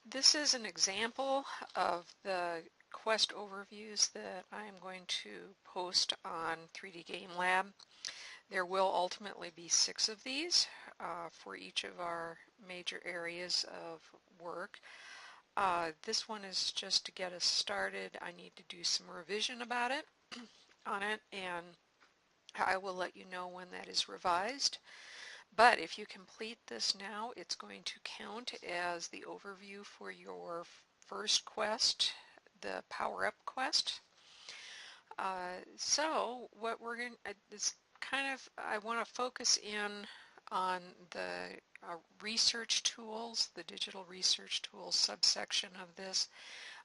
This is an example of the quest overviews that I'm going to post on 3D Game Lab. There will ultimately be 6 of these for each of our major areas of work. This one is just to get us started. I need to do some revision about it on it, and I will let you know when that is revised. But if you complete this now, it's going to count as the overview for your first quest, the PowerUp quest. So what we're going to, this kind of, I want to focus in on the research tools, the digital research tools subsection of this.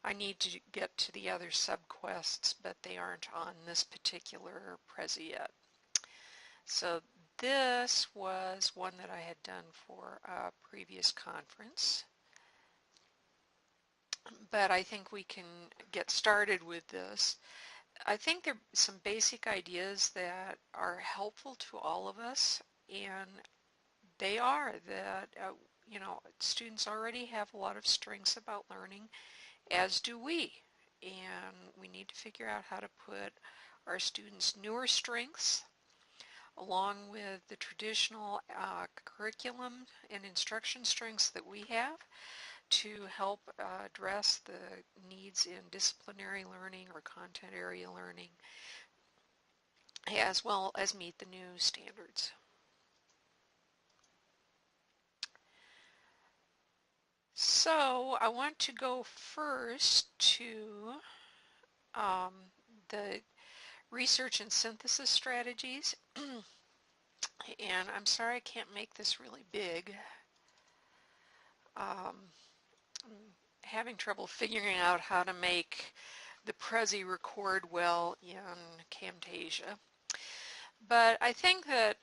I need to get to the other subquests, but they aren't on this particular Prezi yet. So this was one that I had done for a previous conference, but I think we can get started with this. I think there are some basic ideas that are helpful to all of us, and they are that students already have a lot of strengths about learning, as do we, and we need to figure out how to put our students' newer strengths along with the traditional curriculum and instruction strengths that we have to help address the needs in disciplinary learning or content area learning, as well as meet the new standards. So I want to go first to the research and synthesis strategies. And I'm sorry I can't make this really big. I'm having trouble figuring out how to make the Prezi record well in Camtasia. But I think that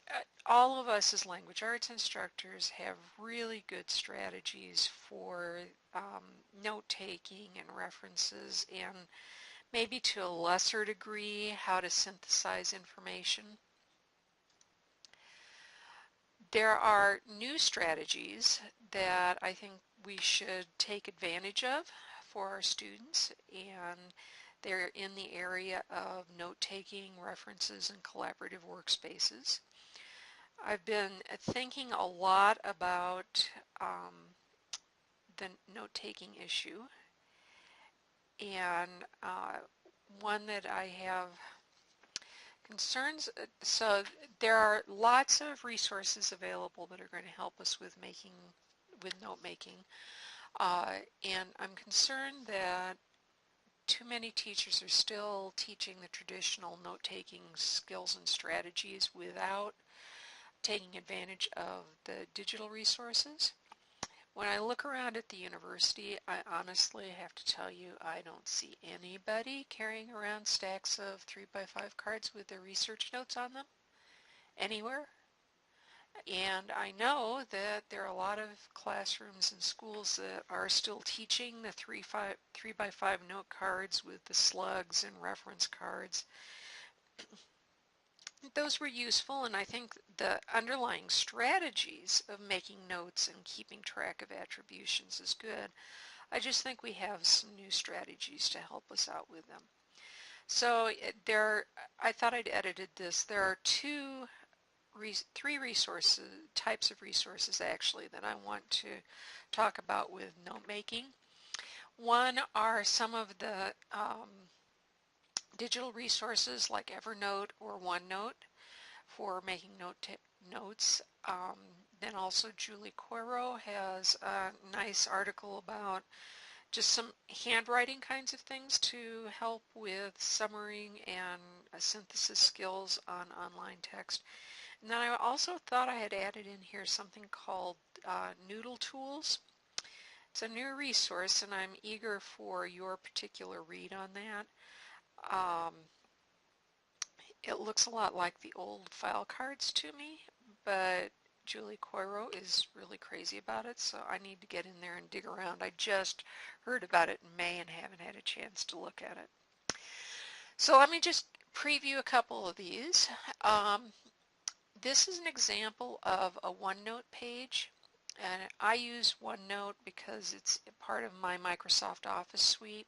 all of us as language arts instructors have really good strategies for note-taking and references, and maybe to a lesser degree how to synthesize information. There are new strategies that I think we should take advantage of for our students, and they're in the area of note-taking, references, and collaborative workspaces. I've been thinking a lot about the note-taking issue, and one that I have concerns. So there are lots of resources available that are going to help us with note making, and I'm concerned that too many teachers are still teaching the traditional note-taking skills and strategies without taking advantage of the digital resources. When I look around at the university, I honestly have to tell you I don't see anybody carrying around stacks of 3x5 cards with their research notes on them anywhere. And I know that there are a lot of classrooms and schools that are still teaching the 3x5 note cards with the slugs and reference cards. Those were useful, and I think the underlying strategies of making notes and keeping track of attributions is good. I just think we have some new strategies to help us out with them. So I thought I'd edited this. There are three types of resources actually that I want to talk about with note making. One are some of the digital resources like Evernote or OneNote for making notes. Then also Julie Coiro has a nice article about just some handwriting kinds of things to help with summarizing and synthesis skills on online text. And then I also thought I had added in here something called Noodle Tools. It's a new resource, and I'm eager for your particular read on that. It looks a lot like the old file cards to me, but Julie Coiro is really crazy about it, so I need to get in there and dig around. I just heard about it in May and haven't had a chance to look at it. So let me just preview a couple of these. This is an example of a OneNote page And I use OneNote because it's part of my Microsoft Office suite.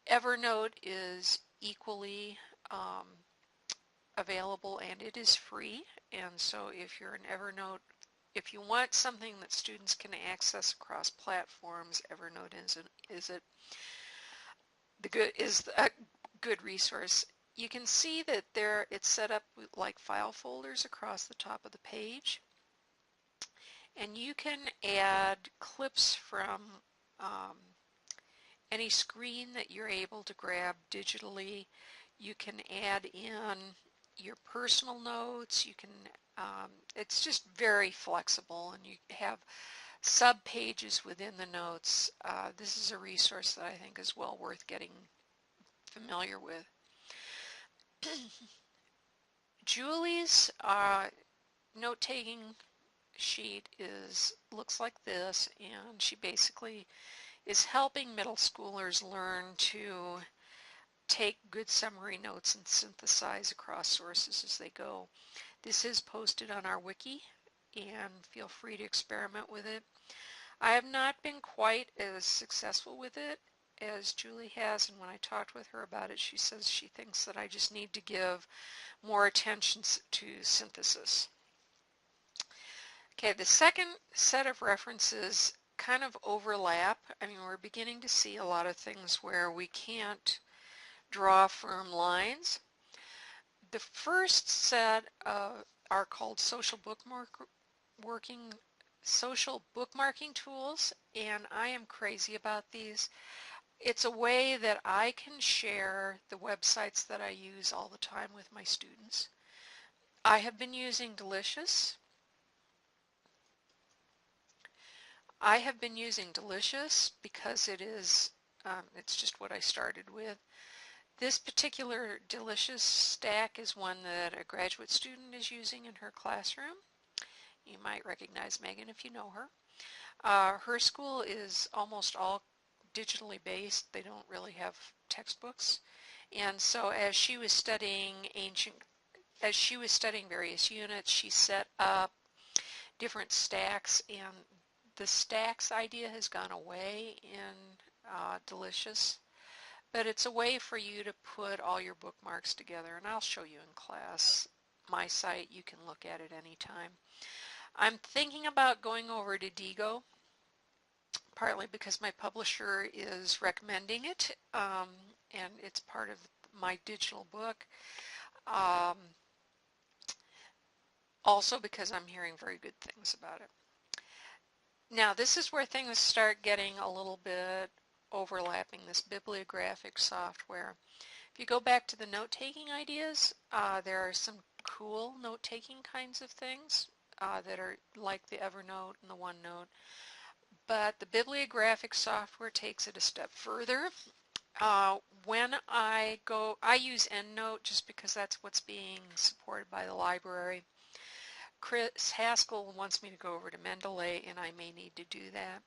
Evernote is equally um, available and it is free. And so if you're an Evernote, if you want something that students can access across platforms, Evernote is a good resource. You can see that there it's set up like file folders across the top of the page, and you can add clips from um, any screen that you're able to grab digitally. You can add in your personal notes. You can it's just very flexible, and you have sub pages within the notes. This is a resource that I think is well worth getting familiar with. Julie's note-taking sheet looks like this, and she basically is helping middle schoolers learn to take good summary notes and synthesize across sources as they go. This is posted on our wiki, and feel free to experiment with it. I have not been quite as successful with it as Julie has, and when I talked with her about it, she says she thinks that I just need to give more attention to synthesis. Okay, the second set of references kind of overlap. I mean, we're beginning to see a lot of things where we can't draw firm lines. The first set are called social bookmarking tools, and I am crazy about these. It's a way that I can share the websites that I use all the time with my students. I have been using Delicious. Because it's just what I started with. This particular Delicious stack is one that a graduate student is using in her classroom. You might recognize Megan if you know her. Her school is almost all digitally based. They don't really have textbooks. And so as she was studying various units, she set up different stacks, and the stacks idea has gone away in Delicious. But it's a way for you to put all your bookmarks together, and I'll show you in class. My site, you can look at it anytime. I'm thinking about going over to Diigo, partly because my publisher is recommending it, and it's part of my digital book. Also because I'm hearing very good things about it. Now, this is where things start getting a little bit overlapping, this bibliographic software. If you go back to the note-taking ideas, there are some cool note-taking kinds of things that are like the Evernote and the OneNote, but the bibliographic software takes it a step further. When I use EndNote just because that's what's being supported by the library. Chris Haskell wants me to go over to Mendeley, and I may need to do that.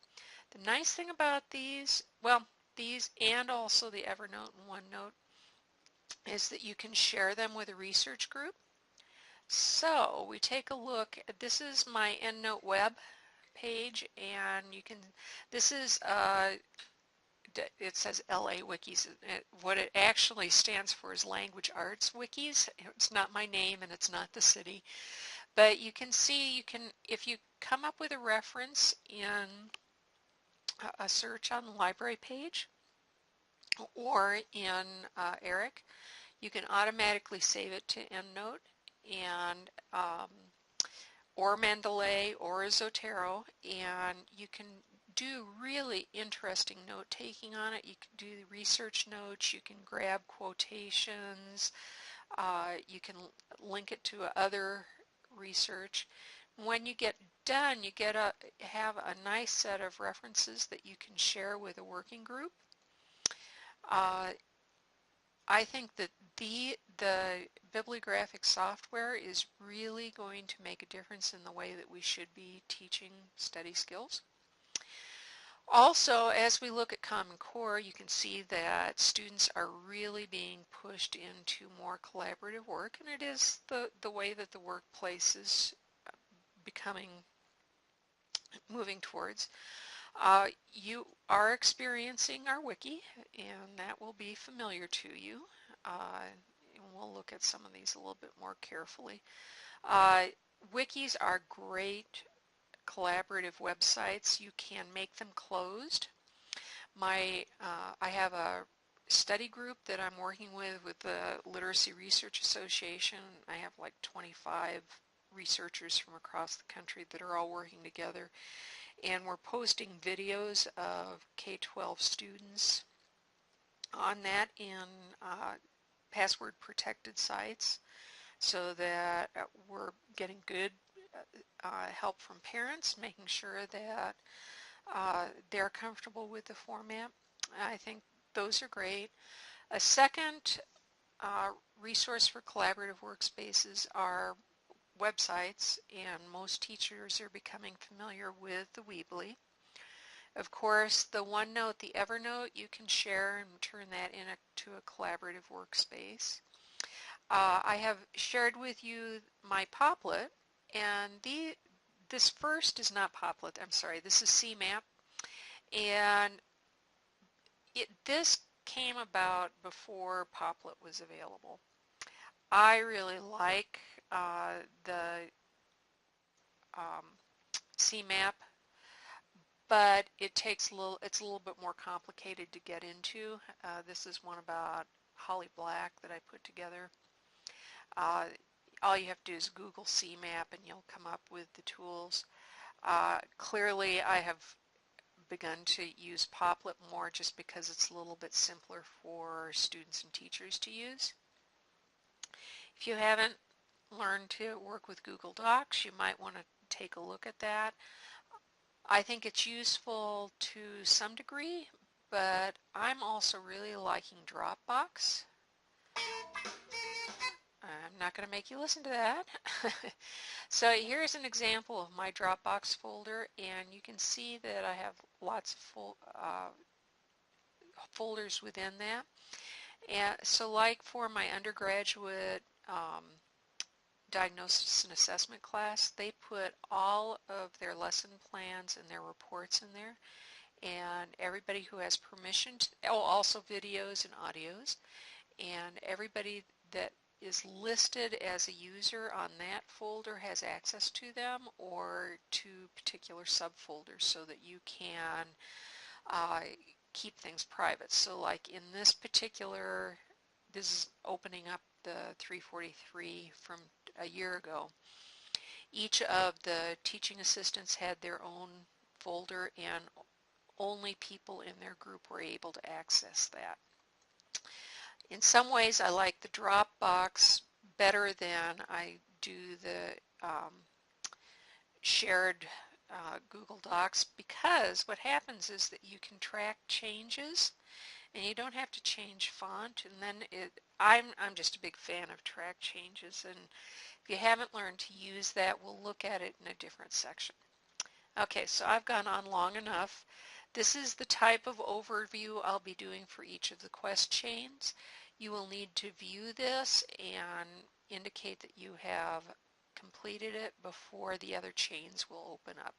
The nice thing about these and also the Evernote and OneNote is that you can share them with a research group. So we take a look at, this is my EndNote web page, and this is it says LA Wikis. What it actually stands for is Language Arts Wikis. It's not my name and it's not the city. But you can see, if you come up with a reference in a search on the library page or in ERIC, you can automatically save it to EndNote and or Mendeley or Zotero, and you can do really interesting note-taking on it. You can do research notes, you can grab quotations, you can link it to other research. When you get done, you have a nice set of references that you can share with a working group. I think that the bibliographic software is really going to make a difference in the way that we should be teaching study skills. Also, as we look at Common Core, you can see that students are really being pushed into more collaborative work, and it is the way that the workplace is becoming moving towards. You are experiencing our wiki, and that will be familiar to you. And we'll look at some of these a little bit more carefully. Uh, Wikis are great collaborative websites. You can make them closed. I have a study group that I'm working with the Literacy Research Association. I have like 25 researchers from across the country that are all working together, and we're posting videos of K-12 students on that in password protected sites, so that we're getting good help from parents, making sure that they're comfortable with the format. I think those are great. A second resource for collaborative workspaces are websites, and most teachers are becoming familiar with the Weebly. Of course, the OneNote, the Evernote, you can share and turn that into a collaborative workspace. I have shared with you my Poplet, and this first is not Poplet, I'm sorry, this is CMAP, and this came about before Poplet was available. I really like the um, CMAP, but it's a little bit more complicated to get into. This is one about Holly Black that I put together. Uh, all you have to do is Google CMAP and you'll come up with the tools. Clearly, I have begun to use Poplet more just because it's a little bit simpler for students and teachers to use. If you haven't learned to work with Google Docs, you might want to take a look at that. I think it's useful to some degree, but I'm also really liking Dropbox. I'm not going to make you listen to that. So here's an example of my Dropbox folder, and you can see that I have lots of folders within that. And so like for my undergraduate diagnosis and assessment class, they put all of their lesson plans and their reports in there, and everybody who has permission to, also videos and audios, and everybody that is listed as a user on that folder has access to them or to particular subfolders so that you can keep things private. So like in this particular, this is opening up the 343 from a year ago. Each of the teaching assistants had their own folder, and only people in their group were able to access that. In some ways, I like the Dropbox better than I do the shared Google Docs, because what happens is that you can track changes and you don't have to change font, and then I'm just a big fan of track changes, and if you haven't learned to use that, we'll look at it in a different section. Okay, so I've gone on long enough. This is the type of overview I'll be doing for each of the quest chains. You will need to view this and indicate that you have completed it before the other chains will open up.